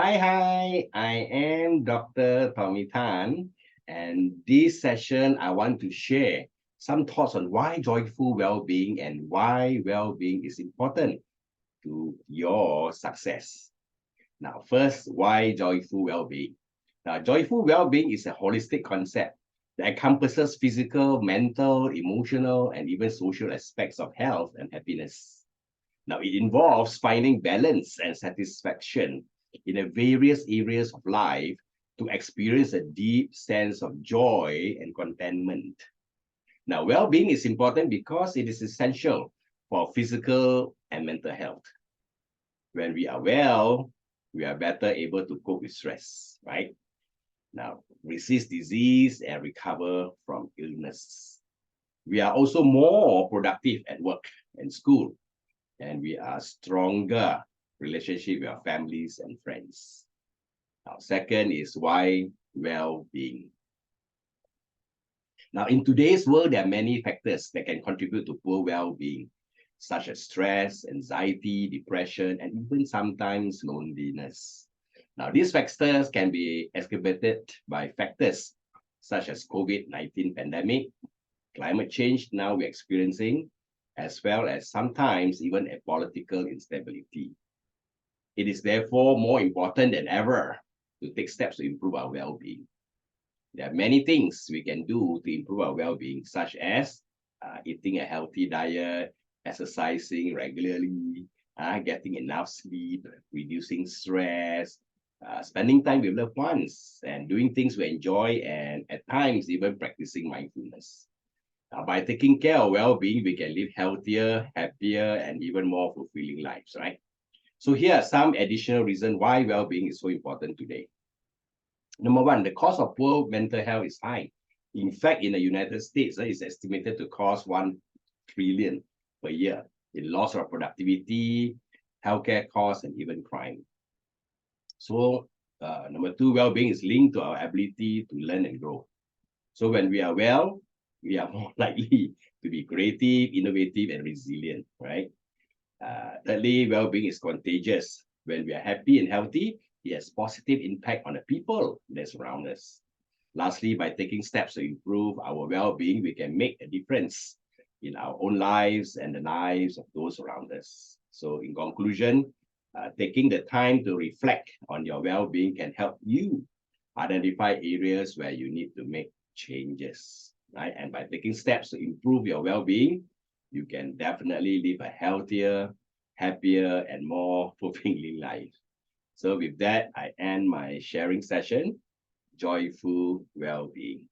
Hi, I am Dr. Tommy Tan, and this session I want to share some thoughts on why joyful well-being and why well-being is important to your success. Now, first, why joyful well-being? Now, joyful well-being is a holistic concept that encompasses physical, mental, emotional, and even social aspects of health and happiness. Now, it involves finding balance and satisfaction in the various areas of life to experience a deep sense of joy and contentment. Now, well-being is important because it is essential for physical and mental health. When we are well, we are better able to cope with stress, right? Now, resist disease and recover from illness. We are also more productive at work and school, and we are stronger relationship with our families and friends. Now, second is why well-being. Now, in today's world, there are many factors that can contribute to poor well-being, such as stress, anxiety, depression, and even sometimes loneliness. Now, these factors can be exacerbated by factors such as COVID-19 pandemic, climate change now we're experiencing, as well as sometimes even a political instability. It is therefore more important than ever to take steps to improve our well-being. There are many things we can do to improve our well-being, such as eating a healthy diet, exercising regularly, getting enough sleep, reducing stress, spending time with loved ones, and doing things we enjoy, and at times even practicing mindfulness. By taking care of well-being, we can live healthier, happier, and even more fulfilling lives, right? So here are some additional reasons why well-being is so important today. Number one, the cost of poor mental health is high. In fact, in the United States, it's estimated to cost 1 trillion per year in loss of productivity, healthcare costs, and even crime. So number two, well-being is linked to our ability to learn and grow. So when we are well, we are more likely to be creative, innovative, and resilient, right? Thirdly, well-being is contagious. When we are happy and healthy, it has positive impact on the people that surround us. Lastly, by taking steps to improve our well-being, we can make a difference in our own lives and the lives of those around us. So in conclusion, taking the time to reflect on your well-being can help you identify areas where you need to make changes, right? And by taking steps to improve your well-being, you can definitely live a healthier, happier, and more fulfilling life. So with that, I end my sharing session. Joyful well-being.